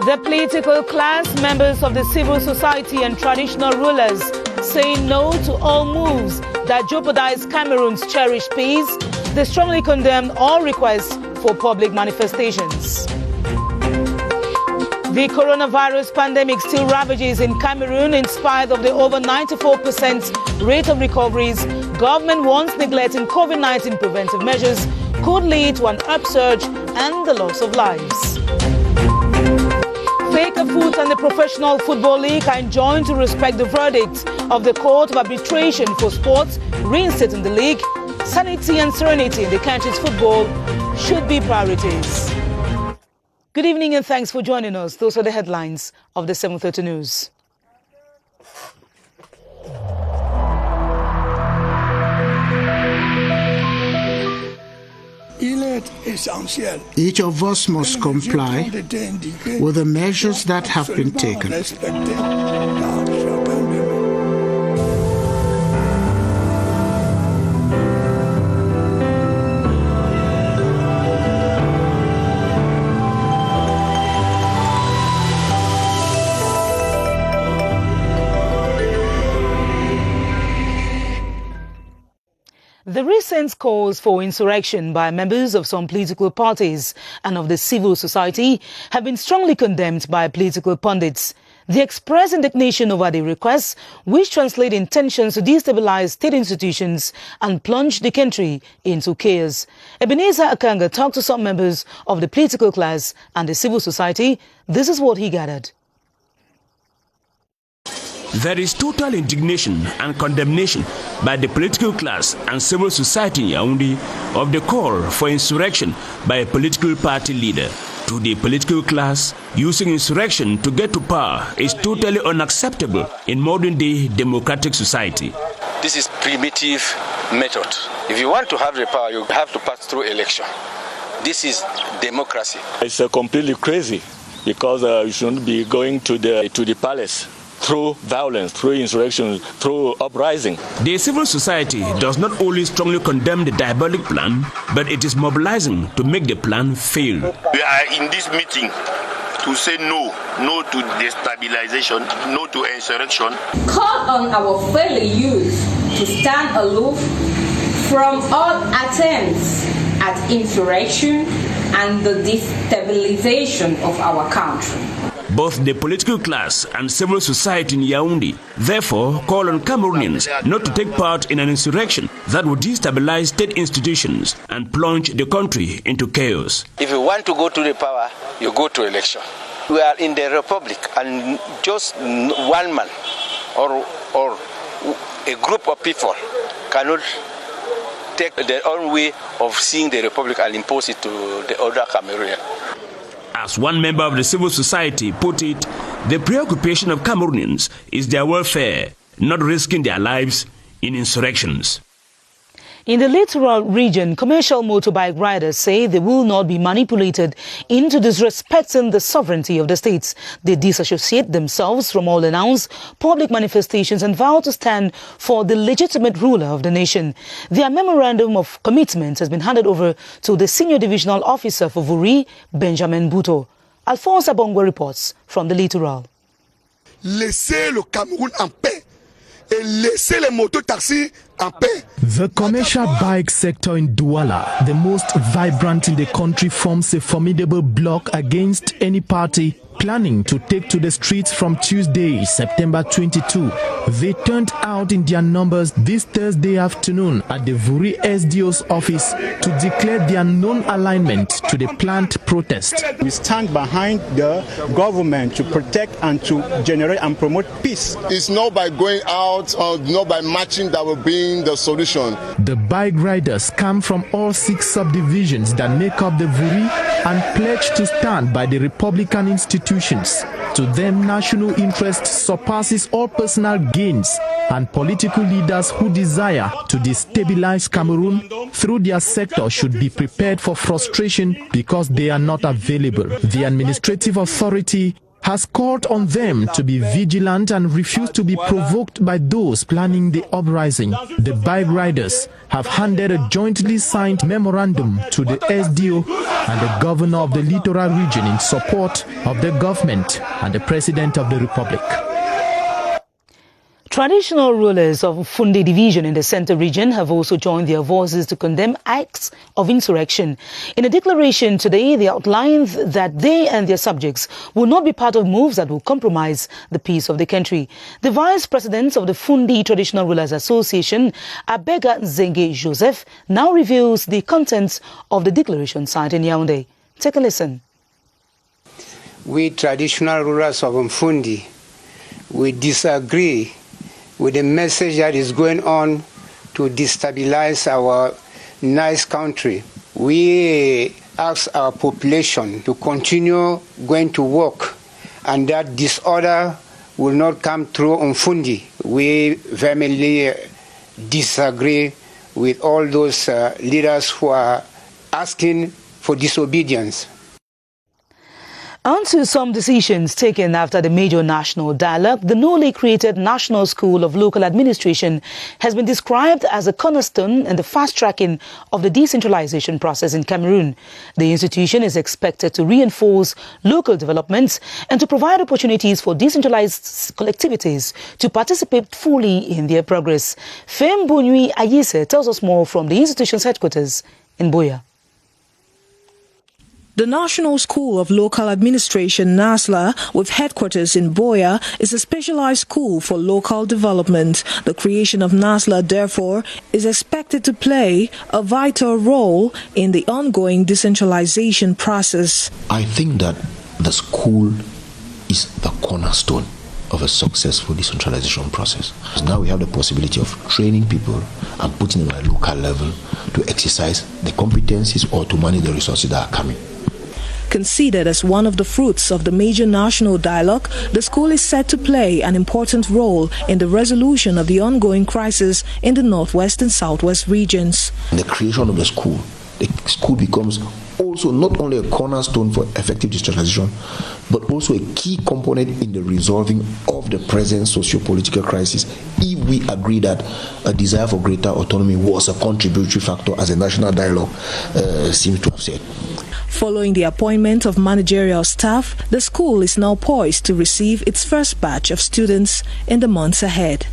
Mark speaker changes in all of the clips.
Speaker 1: The political class, members of the civil society and traditional rulers say no to all moves that jeopardize Cameroon's cherished peace. They strongly condemn all requests for public manifestations. The coronavirus pandemic still ravages in Cameroon in spite of the over 94% rate of recoveries. Government warns neglecting COVID-19 preventive measures could lead to an upsurge and the loss of lives. Foot and the Professional Football League are enjoined to respect the verdict of the Court of Arbitration for Sports, reinstating the league. Sanity and serenity in the country's football should be priorities. Good evening and thanks for joining us. Those are the headlines of the 7:30 News.
Speaker 2: Each of us must comply with the measures that have been taken.
Speaker 1: The recent calls for insurrection by members of some political parties and of the civil society have been strongly condemned by political pundits. They express indignation over the requests, which translate intentions to destabilize state institutions and plunge the country into chaos. Ebenezer Akanga talked to some members of the political class and the civil society. This is what he gathered.
Speaker 3: There is total indignation and condemnation by the political class and civil society in Yaoundé of the call for insurrection by a political party leader. To the political class, using insurrection to get to power is totally unacceptable in modern-day democratic society.
Speaker 4: This is primitive method. If you want to have the power, you have to pass through election. This is democracy.
Speaker 5: It's completely crazy because you shouldn't be going to the palace through violence, through insurrection, through uprising.
Speaker 3: The civil society does not only strongly condemn the diabolic plan, but it is mobilizing to make the plan fail.
Speaker 6: We are in this meeting to say no to destabilization, no to insurrection.
Speaker 7: Call on our fellow youth to stand aloof from all attempts at insurrection and the destabilization of our country.
Speaker 3: Both the political class and civil society in Yaoundé therefore call on Cameroonians not to take part in an insurrection that would destabilize state institutions and plunge the country into chaos.
Speaker 4: If you want to go to the power, you go to election. We are in the republic and just one man or a group of people cannot take their own way of seeing the republic and impose it to the other Cameroonian.
Speaker 3: As one member of the civil society put it, the preoccupation of Cameroonians is their welfare, not risking their lives in insurrections.
Speaker 1: In the littoral region, commercial motorbike riders say they will not be manipulated into disrespecting the sovereignty of the states. They disassociate themselves from all announced public manifestations and vow to stand for the legitimate ruler of the nation. Their memorandum of commitment has been handed over to the senior divisional officer for Vuri, Benjamin Buto. Alphonse Abongwe reports from the littoral.
Speaker 8: Laissez le Cameroun en paix et laissez les mototaxis en paix.
Speaker 9: The commercial bike sector in Douala, the most vibrant in the country, forms a formidable bloc against any party planning to take to the streets from Tuesday, September 22. They turned out in their numbers this Thursday afternoon at the Vuri SDO's office to declare their non-alignment to the planned protest.
Speaker 10: We stand behind the government to protect and to generate and promote peace.
Speaker 8: It's not by going out or not by marching that will be the solution.
Speaker 9: The bike riders come from all 6 subdivisions that make up the Vuri and pledge to stand by the Republican institutions. To them, national interest surpasses all personal gains, and political leaders who desire to destabilize Cameroon through their sector should be prepared for frustration because they are not available. The administrative authority has called on them to be vigilant and refuse to be provoked by those planning the uprising. The bike riders have handed a jointly signed memorandum to the SDO and the governor of the littoral region in support of the government and the president of the republic.
Speaker 1: Traditional rulers of Funde division in the Centre region have also joined their voices to condemn acts of insurrection. In a declaration today, they outlined that they and their subjects will not be part of moves that will compromise the peace of the country. The vice president of the Funde Traditional Rulers Association, Abega Joseph, now reveals the contents of the declaration signed in Yaoundé. Take a listen.
Speaker 11: We traditional rulers of Funde, we disagree with the message that is going on to destabilize our nice country. We ask our population to continue going to work and that disorder will not come through on Funde. We vehemently disagree with all those leaders who are asking for disobedience.
Speaker 1: On to some decisions taken after the major national dialogue, the newly created National School of Local Administration has been described as a cornerstone in the fast-tracking of the decentralization process in Cameroon. The institution is expected to reinforce local developments and to provide opportunities for decentralized collectivities to participate fully in their progress. Fem Bonui Ayise tells us more from the institution's headquarters in Boya.
Speaker 12: The National School of Local Administration, NASLA, with headquarters in Boya, is a specialized school for local development. The creation of NASLA, therefore, is expected to play a vital role in the ongoing decentralization process.
Speaker 13: I think that the school is the cornerstone of a successful decentralization process. Now we have the possibility of training people and putting them at a local level to exercise the competencies or to manage the resources that are coming.
Speaker 12: Considered as one of the fruits of the major national dialogue, the school is set to play an important role in the resolution of the ongoing crisis in the northwest and southwest regions.
Speaker 13: The creation of the school becomes also not only a cornerstone for effective decentralization, but also a key component in the resolving of the present socio-political crisis, if we agree that a desire for greater autonomy was a contributory factor, as a national dialogue seems to have said.
Speaker 12: Following the appointment of managerial staff, the school is now poised to receive its first batch of students in the months ahead.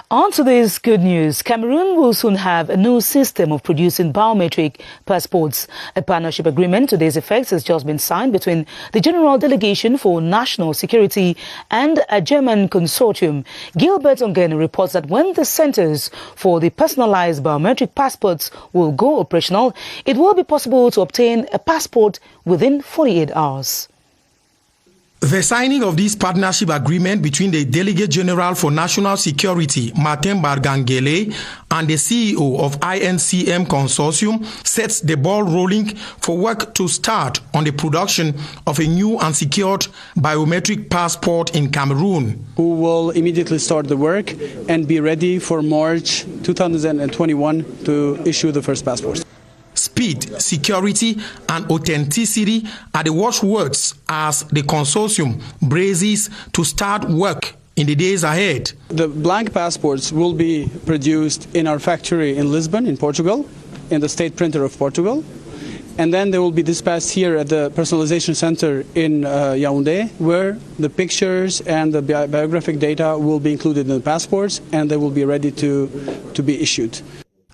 Speaker 1: On to this good news. Cameroon will soon have a new system of producing biometric passports. A partnership agreement to this effect has just been signed between the General Delegation for National Security and a German consortium. Gilbert Ongene reports that when the centers for the personalized biometric passports will go operational, it will be possible to obtain a passport within 48 hours.
Speaker 14: The signing of this partnership agreement between the Delegate General for National Security, Martin Bargangele, and the CEO of INCM Consortium sets the ball rolling for work to start on the production of a new and secured biometric passport in Cameroon.
Speaker 15: Who will immediately start the work and be ready for March 2021 to issue the first passports.
Speaker 14: Speed, security, and authenticity are the watchwords as the consortium braces to start work in the days ahead.
Speaker 15: The blank passports will be produced in our factory in Lisbon, in Portugal, in the state printer of Portugal. And then they will be dispatched here at the personalization center in Yaoundé, where the pictures and the biographic data will be included in the passports, and they will be ready to be issued.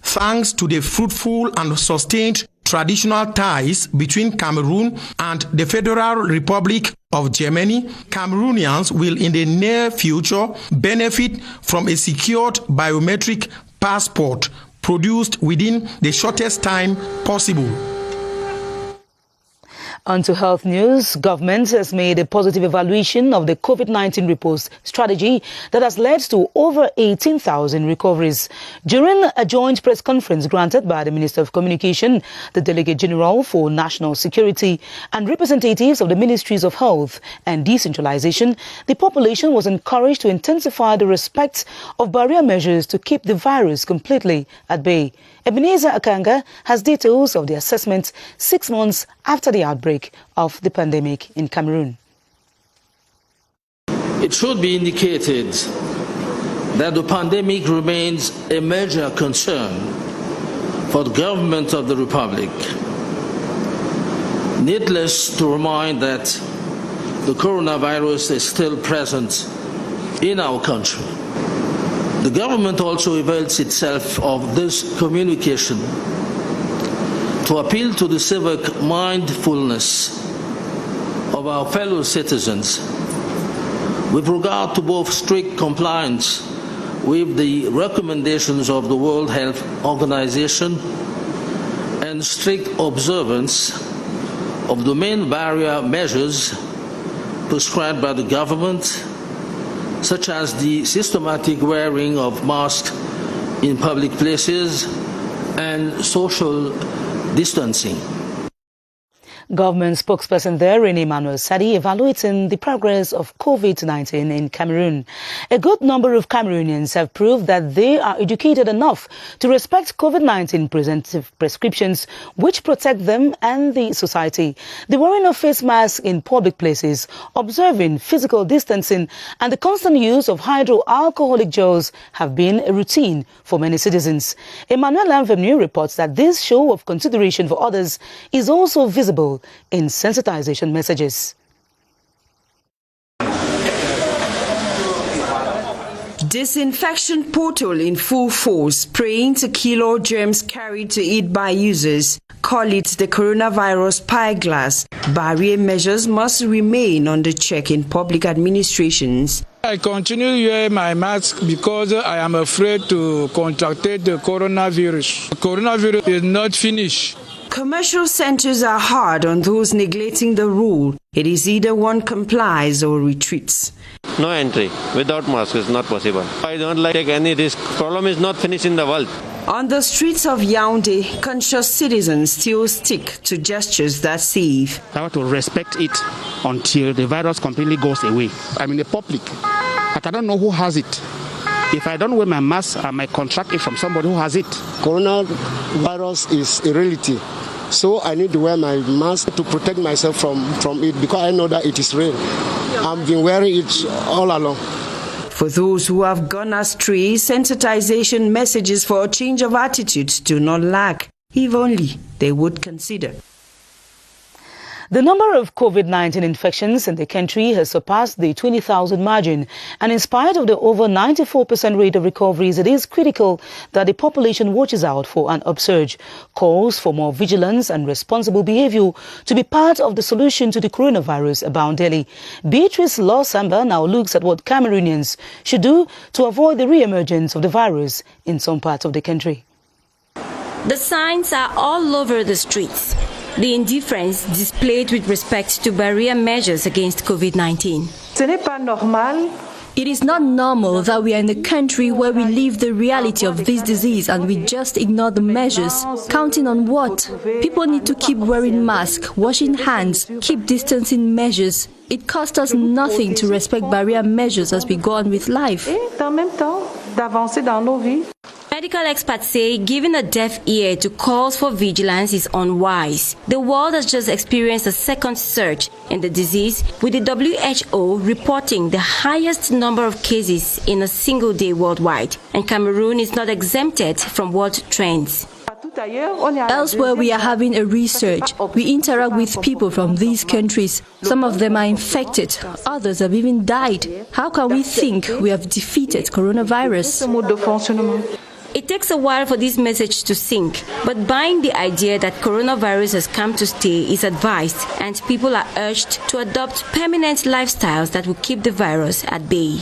Speaker 14: Thanks to the fruitful and sustained traditional ties between Cameroon and the Federal Republic of Germany, Cameroonians will in the near future benefit from a secured biometric passport produced within the shortest time possible.
Speaker 1: On to health news. Government has made a positive evaluation of the COVID-19 response strategy that has led to over 18,000 recoveries. During a joint press conference granted by the Minister of Communication, the Delegate General for National Security, and representatives of the Ministries of Health and Decentralization, the population was encouraged to intensify the respect of barrier measures to keep the virus completely at bay. Ebenezer Akanga has details of the assessment 6 months after the outbreak of the pandemic in Cameroon.
Speaker 16: It should be indicated that the pandemic remains a major concern for the government of the Republic. Needless to remind that the coronavirus is still present in our country. The government also avails itself of this communication to appeal to the civic mindfulness of our fellow citizens with regard to both strict compliance with the recommendations of the World Health Organization and strict observance of the main barrier measures prescribed by the government, such as the systematic wearing of masks in public places and social distancing.
Speaker 1: Government spokesperson there, René Manuel Sadi, evaluating the progress of COVID-19 in Cameroon. A good number of Cameroonians have proved that they are educated enough to respect COVID-19 preventive prescriptions which protect them and the society. The wearing of face masks in public places, observing physical distancing, and the constant use of hydroalcoholic gels have been a routine for many citizens. Emmanuel Anvenu reports that this show of consideration for others is also visible in sensitization messages.
Speaker 17: Disinfection portal in full force, spraying to kill all germs carried to it by users. Call it the coronavirus spyglass. Barrier measures must remain under check in public administrations.
Speaker 18: I continue to wear my mask because I am afraid to contract the coronavirus. The coronavirus is not finished.
Speaker 17: Commercial centers are hard on those neglecting the rule. It is either one complies or retreats.
Speaker 19: No entry without mask is not possible. I don't like to take any risk. Problem is not finished in the world.
Speaker 17: On the streets of Yaoundé, conscious citizens still stick to gestures that save.
Speaker 20: I want to respect it until the virus completely goes away. I'm in the public, but I don't know who has it. If I don't wear my mask, I might contract it from somebody who has it.
Speaker 21: Coronavirus is a reality. So I need to wear my mask to protect myself from it because I know that it is real. I've been wearing it all along.
Speaker 17: For those who have gone astray, sensitization messages for a change of attitude do not lack, if only they would consider.
Speaker 1: The number of COVID-19 infections in the country has surpassed the 20,000 margin, and in spite of the over 94% rate of recoveries, it is critical that the population watches out for an upsurge. Calls for more vigilance and responsible behavior to be part of the solution to the coronavirus abound daily. Beatrice Law-Samba now looks at what Cameroonians should do to avoid the re-emergence of the virus in some parts of the country.
Speaker 22: The signs are all over the streets. The indifference displayed with respect to barrier measures against COVID-19.
Speaker 23: It is not normal that we are in a country where we live the reality of this disease and we just ignore the measures. Counting on what? People need to keep wearing masks, washing hands, keep distancing measures. It costs us nothing to respect barrier measures as we go on with life.
Speaker 22: Medical experts say giving a deaf ear to calls for vigilance is unwise. The world has just experienced a second surge in the disease, with the WHO reporting the highest number of cases in a single day worldwide, and Cameroon is not exempted from world trends.
Speaker 23: Elsewhere, we are having a resurge. We interact with people from these countries. Some of them are infected. Others have even died. How can we think we have defeated coronavirus?
Speaker 22: It takes a while for this message to sink, but buying the idea that coronavirus has come to stay is advised, and people are urged to adopt permanent lifestyles that will keep the virus at bay.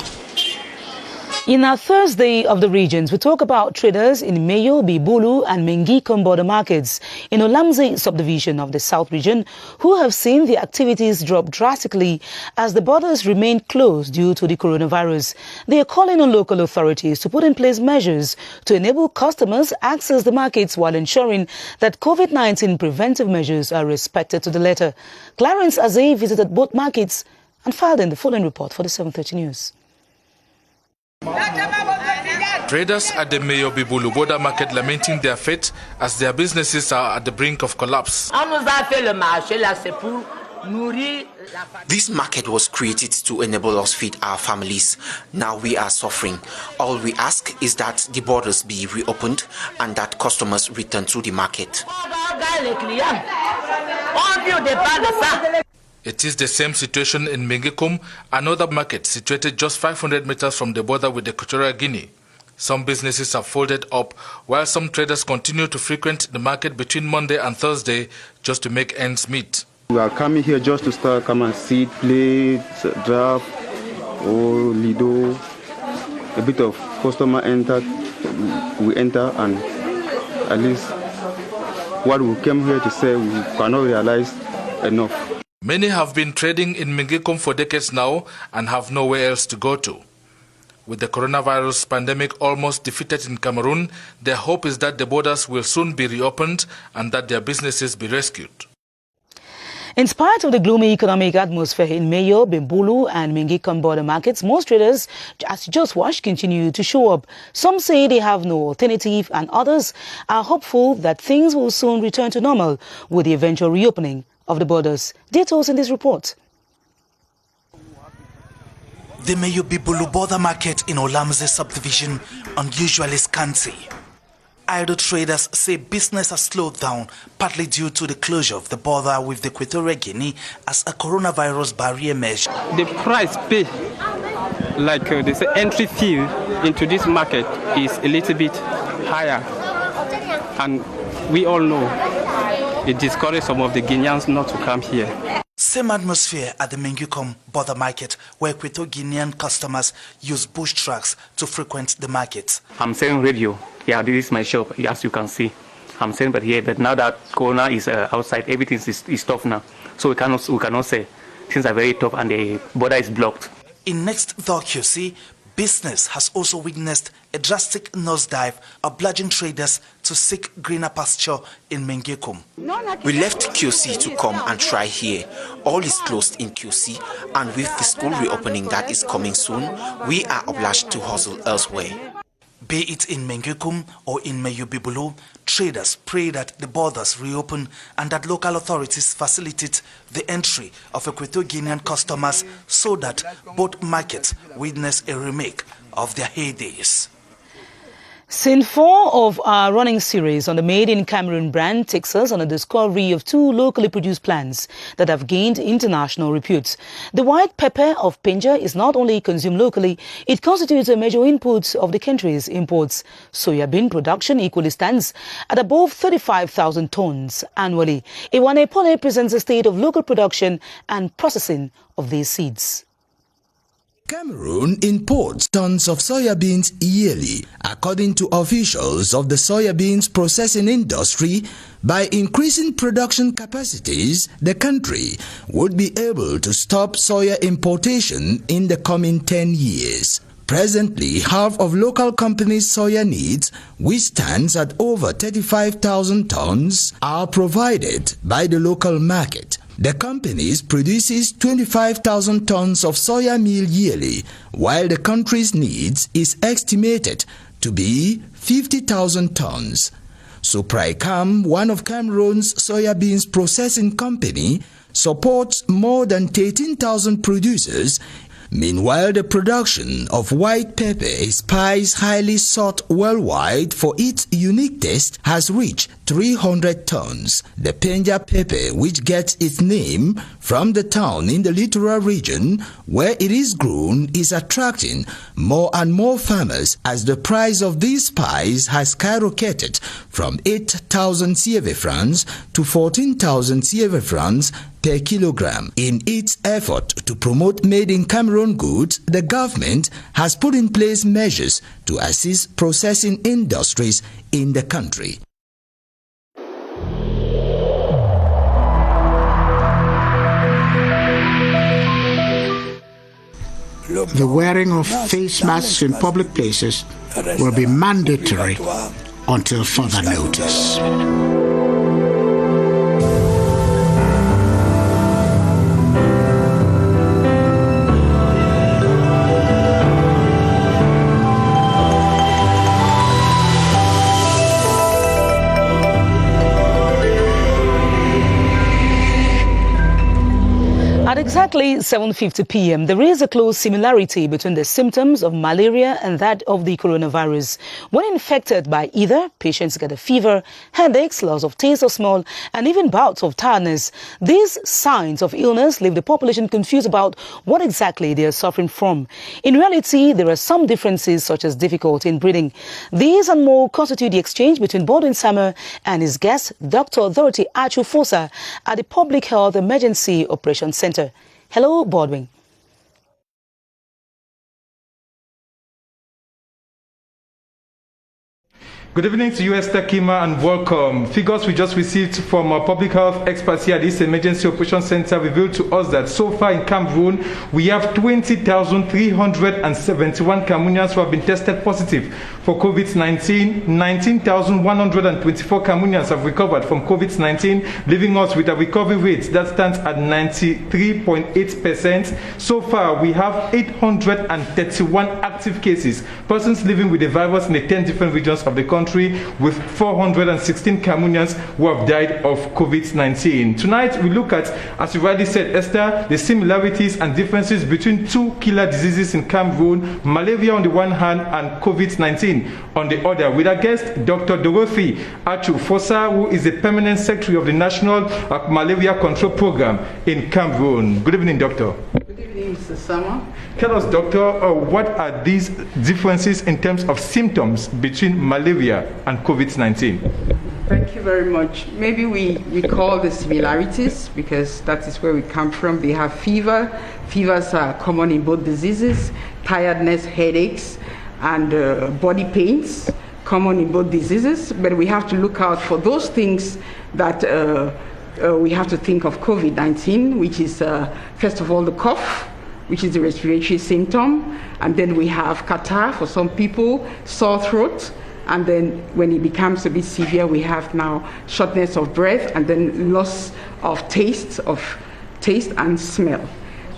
Speaker 1: In our Thursday of the regions, we talk about traders in Meyo, Bibulu and Mengikom border markets in Olamze subdivision of the South region who have seen the activities drop drastically as the borders remain closed due to the coronavirus. They are calling on local authorities to put in place measures to enable customers access the markets while ensuring that COVID-19 preventive measures are respected to the letter. Clarence Azay visited both markets and filed in the following report for the 7:30 News.
Speaker 24: Traders at the Meyo Bibulu border market lamenting their fate as their businesses are at the brink of collapse.
Speaker 2: This market was created to enable us feed our families. Now we are suffering. All we ask is that the borders be reopened and that customers return to the market.
Speaker 24: It is the same situation in Mengikum, another market situated just 500 meters from the border with Equatorial Guinea. Some businesses have folded up, while some traders continue to frequent the market between Monday and Thursday just to make ends meet.
Speaker 5: We are coming here just to come and see, play, draft, or Lido. A bit of customer enter, we enter, and at least what we came here to say, we cannot realize enough.
Speaker 24: Many have been trading in Mengikum for decades now and have nowhere else to go to. With the coronavirus pandemic almost defeated in Cameroon, their hope is that the borders will soon be reopened and that their businesses be rescued.
Speaker 1: In spite of the gloomy economic atmosphere in Mayo, Bimbulu and Mengikum border markets, most traders, as you just watched, continue to show up. Some say they have no alternative and others are hopeful that things will soon return to normal with the eventual reopening of the borders. Details in this report.
Speaker 6: The Mayo Bimbulu border market in Olamze subdivision unusually scanty. Idle traders say business has slowed down, partly due to the closure of the border with the Equatorial Guinea as a coronavirus barrier measure.
Speaker 7: The price paid, like they say, entry fee into this market is a little bit higher, and we all know it discourages some of the Guineans not to come here.
Speaker 6: Same atmosphere at the Mengikum border market, where Equatorial Guinean customers use bush trucks to frequent the market.
Speaker 25: I'm selling radio. Yeah, this is my shop, as you can see. I'm selling but here, but now that Corona is outside, everything is tough now. So we cannot say things are very tough and the border is blocked.
Speaker 6: In next door QC, business has also witnessed a drastic nosedive, obliging traders to seek greener pasture in Mengikum.
Speaker 2: We left QC to come and try here. All is closed in QC, and with the school reopening that is coming soon, we are obliged to hustle elsewhere.
Speaker 6: Be it in Mengikum or in Mayo Bimbulu, traders pray that the borders reopen and that local authorities facilitate the entry of Equatorial Guinean customers so that both markets witness a remake of their heydays.
Speaker 1: Scene 4 of our running series on the Made in Cameroon brand takes us on a discovery of 2 locally produced plants that have gained international repute. The white pepper of Pinja is not only consumed locally, it constitutes a major input of the country's imports. Soya bean production equally stands at above 35,000 tons annually. Iwane Pole presents a state of local production and processing of these seeds.
Speaker 26: Cameroon imports tons of soya beans yearly. According to officials of the soya beans processing industry, by increasing production capacities, the country would be able to stop soya importation in the coming 10 years. Presently, half of local companies' soya needs, which stands at over 35,000 tons, are provided by the local market. The company produces 25,000 tons of soya meal yearly, while the country's needs is estimated to be 50,000 tons. Supraicam, one of Cameroon's soya beans processing company, supports more than 13,000 producers. Meanwhile, the production of white pepper, a spice highly sought worldwide for its unique taste, has reached 300 tons. The Penja pepper, which gets its name from the town in the littoral region where it is grown, is attracting more and more farmers as the price of this spice has skyrocketed from 8,000 CFA francs to 14,000 CFA francs per kilogram. In its effort to promote made in Cameroon goods, the government has put in place measures to assist processing industries in the country.
Speaker 27: The wearing of face masks in public places will be mandatory until further notice.
Speaker 1: Exactly 7:50 p.m. There is a close similarity between the symptoms of malaria and that of the coronavirus. When infected by either, patients get a fever, headaches, loss of taste or smell, and even bouts of tiredness. These signs of illness leave the population confused about what exactly they are suffering from. In reality, there are some differences, such as difficulty in breathing. These and more constitute the exchange between Baldwin Samer and his guest, Dr. Dorothy Achu-Fosa, at the Public Health Emergency Operations Center. Hello, Baldwin.
Speaker 3: Good evening to you, Esther Kmer, and welcome. Figures we just received from our public health experts here at this emergency operations center revealed to us that so far in Cameroon, we have 20,371 Cameroonians who have been tested positive for COVID-19. 19,124 Cameroonians have recovered from COVID-19, leaving us with a recovery rate that stands at 93.8%. So far, we have 831 active cases, persons living with the virus in the 10 different regions of the country, with 416 Cameroonians who have died of COVID-19. Tonight, we look at, as you rightly said, Esther, the similarities and differences between two killer diseases in Cameroon, malaria on the one hand and COVID-19 on the other, with our guest, Dr. Dorothy Achu-Fosa, who is the permanent secretary of the National Malaria Control Program in Cameroon. Good evening, Doctor.
Speaker 4: Good evening, Mr. Sama.
Speaker 3: Tell us, Doctor, what are these differences in terms of symptoms between malaria and COVID-19?
Speaker 4: Thank you very much. Maybe we call the similarities because that is where we come from. They have fever. Fevers are common in both diseases. Tiredness, headaches, and body pains, common in both diseases. But we have to look out for those things that we have to think of COVID-19, which is, first of all, the cough, which is the respiratory symptom. And then we have catarrh for some people, sore throat. And then when it becomes a bit severe, we have now shortness of breath and then loss of taste and smell.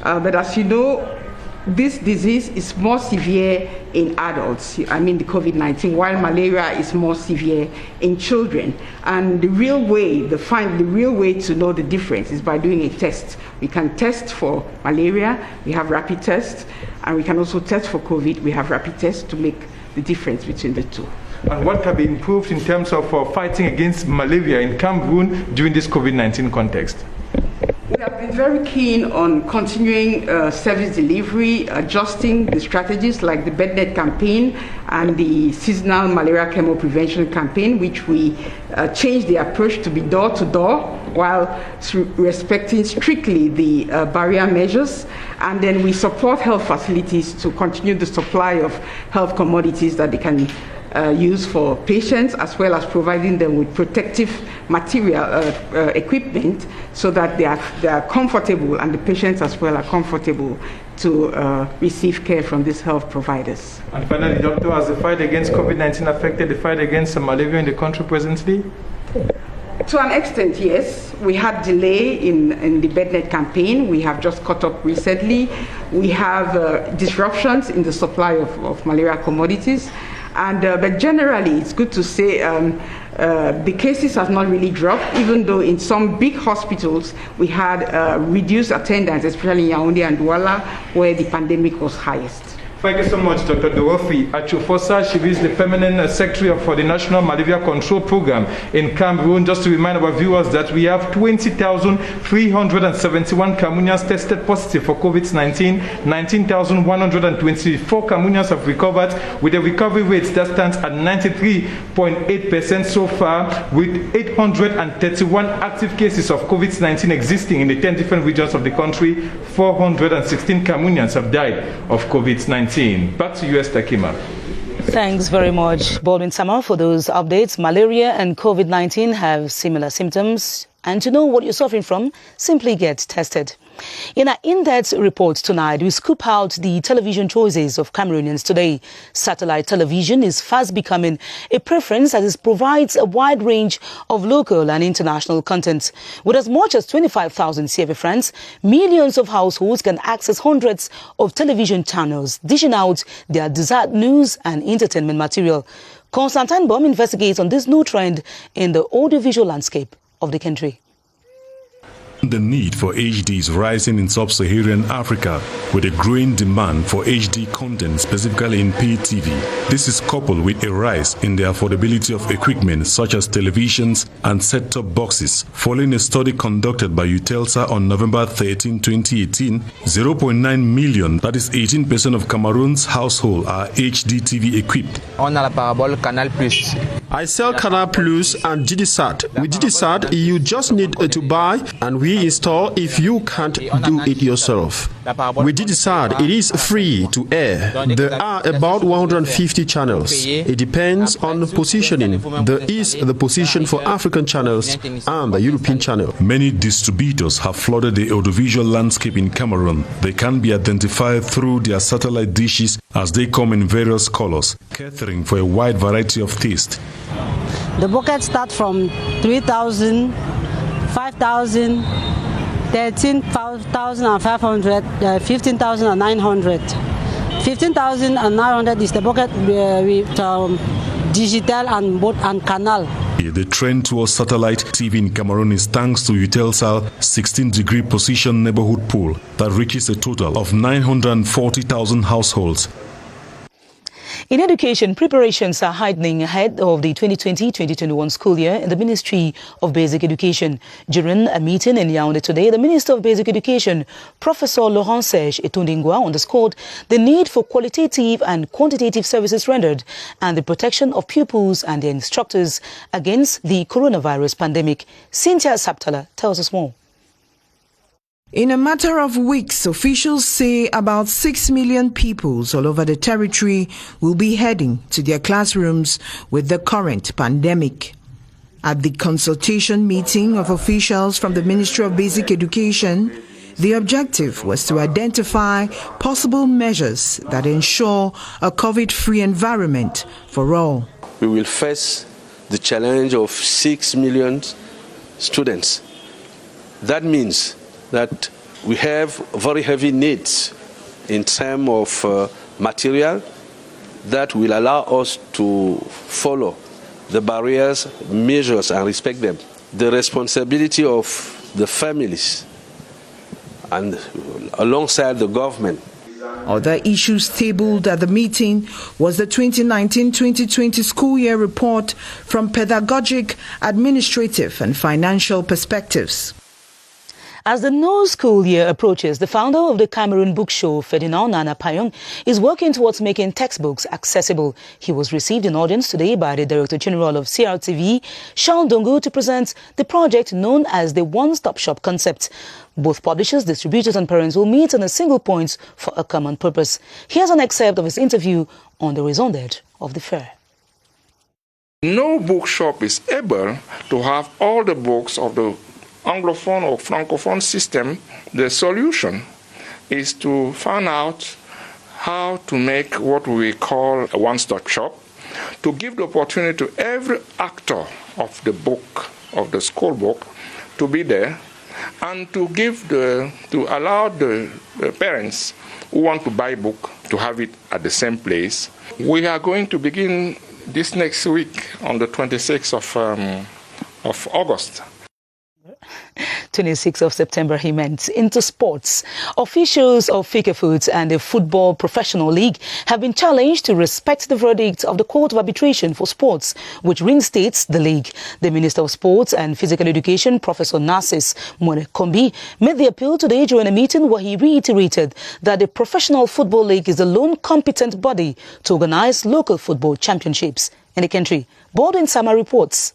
Speaker 4: But as you know, this disease is more severe in adults, I mean the COVID-19, while malaria is more severe in children. And the real way to know the difference is by doing a test. We can test for malaria, we have rapid tests, and we can also test for COVID, we have rapid tests to make the difference between the two.
Speaker 3: And what can be improved in terms of fighting against malaria in Cameroon during this COVID-19 context?
Speaker 4: We have been very keen on continuing service delivery, adjusting the strategies like the BedNet campaign and the seasonal malaria chemo prevention campaign, which we changed the approach to be door-to-door while respecting strictly the barrier measures. And then we support health facilities to continue the supply of health commodities that they can use for patients, as well as providing them with protective material equipment so that they are comfortable and the patients as well are comfortable to receive care from these health providers.
Speaker 3: And finally, Doctor, has the fight against COVID-19 affected the fight against malaria in the country presently?
Speaker 4: To an extent, yes. We had delay in the BedNet campaign. We have just caught up recently. We have disruptions in the supply of malaria commodities. But generally, it's good to say the cases have not really dropped, even though in some big hospitals we had reduced attendance, especially in Yaoundé and Douala, where the pandemic was highest.
Speaker 3: Thank you so much, Dr. Dorothy Achu-Fosa. She is the permanent secretary for the National Malaria Control Program in Cameroon. Just to remind our viewers that we have 20,371 Cameroonians tested positive for COVID-19. 19,124 Cameroonians have recovered, with a recovery rate that stands at 93.8% so far, with 831 active cases of COVID-19 existing in the 10 different regions of the country. 416 Cameroonians have died of COVID-19. Back to you, Esther Kmer.
Speaker 1: Thanks very much, Baldwin Samer, for those updates. Malaria and COVID-19 have similar symptoms. And to know what you're suffering from, simply get tested. In our in-depth report tonight, we scoop out the television choices of Cameroonians today. Satellite television is fast becoming a preference as it provides a wide range of local and international content. With as much as 25,000 CFA francs, millions of households can access hundreds of television channels, dishing out their desired news and entertainment material. Constantine Baum investigates on this new trend in the audiovisual landscape of the country.
Speaker 8: The need for HD is rising in sub-Saharan Africa, with a growing demand for HD content, specifically in pay TV. This is coupled with a rise in the affordability of equipment such as televisions and set-top boxes. Following a study conducted by Utelsa on November 13, 2018, 0.9 million, that is 18% of Cameroon's household, are HD TV equipped.
Speaker 9: I sell Canal Plus and GDSat. With GDSat, you just need to buy and we install if you can't do it yourself. With GDSat, it is free to air. There are about 150 channels. It depends on the positioning. There is the position for African channels and the European channel.
Speaker 8: Many distributors have flooded the audiovisual landscape in Cameroon. They can be identified through their satellite dishes as they come in various colors, catering for a wide variety of taste.
Speaker 10: The buckets start from 3,000, 5,000, 13,500, 15,900. 15,900 is the bucket with digital and canal.
Speaker 8: The trend towards satellite TV in Cameroon is thanks to Utelsa's 16-degree position neighborhood pool that reaches a total of 940,000 households.
Speaker 1: In education, preparations are heightening ahead of the 2020-2021 school year in the Ministry of Basic Education. During a meeting in Yaoundé today, the Minister of Basic Education, Professor Laurent Serge Etundingwa, underscored the need for qualitative and quantitative services rendered and the protection of pupils and their instructors against the coronavirus pandemic. Cynthia Saptala tells us more.
Speaker 11: In a matter of weeks, officials say about 6 million pupils all over the territory will be heading to their classrooms with the current pandemic. At the consultation meeting of officials from the Ministry of Basic Education, the objective was to identify possible measures that ensure a COVID-free environment for all.
Speaker 12: We will face the challenge of 6 million students. That means that we have very heavy needs in terms of material that will allow us to follow the barriers, measures, and respect them. The responsibility of the families and alongside the government.
Speaker 11: Other issues tabled at the meeting was the 2019-2020 school year report from pedagogic, administrative, and financial perspectives.
Speaker 1: As the new school year approaches, the founder of the Cameroon book show, Ferdinand Nana Payong, is working towards making textbooks accessible. He was received in audience today by the Director General of Crtv, Charles Dongo, to present the project known as the One-Stop Shop concept. Both publishers, distributors and parents will meet on a single point for a common purpose. Here's an excerpt of his interview on the raison d'être of the fair.
Speaker 13: No bookshop is able to have all the books of the Anglophone or Francophone system. The solution is to find out how to make what we call a one-stop shop, to give the opportunity to every actor of the book, of the school book, to be there, and to allow the parents who want to buy book to have it at the same place. We are going to begin this next week on the 26th of August.
Speaker 1: 26th of September, he meant. Into sports. Officials of Fcfa and the Football Professional League have been challenged to respect the verdict of the Court of Arbitration for Sports, which reinstates the league. The Minister of Sports and Physical Education, Professor Narcis Monekombi, made the appeal today during a meeting where he reiterated that the Professional Football League is the lone competent body to organize local football championships in the country. Baldwin Sama reports.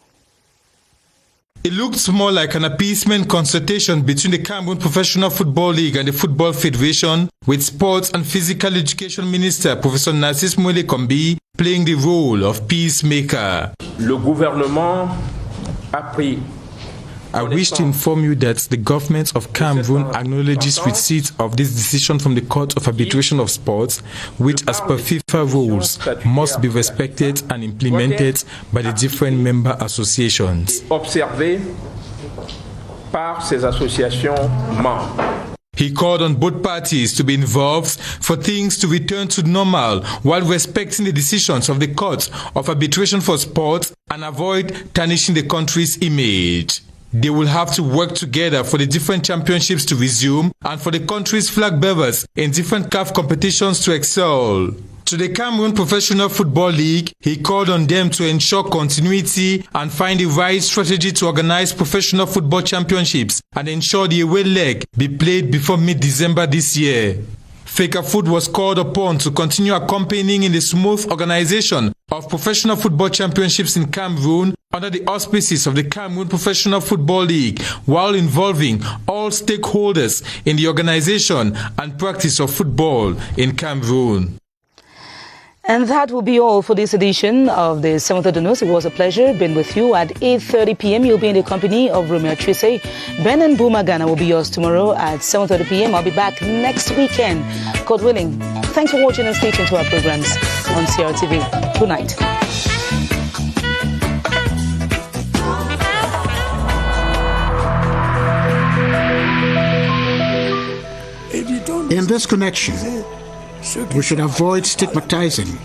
Speaker 14: It looks more like an appeasement consultation between the Cameroon Professional Football League and the Football Federation, with Sports and Physical Education Minister Professor Narcis Monekombi playing the role of peacemaker.
Speaker 15: Le gouvernement a pris.
Speaker 14: I wish to inform you that the government of Cameroon acknowledges receipt of this decision from the Court of Arbitration of Sports, which as per FIFA rules must be respected and implemented by the different member associations.
Speaker 15: Observé par ces associations membres.
Speaker 14: He called on both parties to be involved for things to return to normal while respecting the decisions of the Court of Arbitration for Sport and avoid tarnishing the country's image.
Speaker 3: They will have to work together for the different championships to resume and for the country's flag bearers in different CAF competitions to excel. To the Cameroon Professional Football League, he called on them to ensure continuity and find the right strategy to organize professional football championships and ensure the away leg be played before mid-December this year. Fcfa was called upon to continue accompanying in the smooth organization of professional football championships in Cameroon under the auspices of the Cameroon Professional Football League, while involving all stakeholders in the organization and practice of football in Cameroon.
Speaker 1: And that will be all for this edition of the 7th of the News. It was a pleasure being with you. At 8:30 p.m. you'll be in the company of Romeo Trise. Ben and Buma Ghana will be yours tomorrow at 7:30 p.m. I'll be back next weekend, God willing. Thanks for watching and stay tuned to our programs on CRTV. Good night.
Speaker 27: In this connection, we should avoid stigmatizing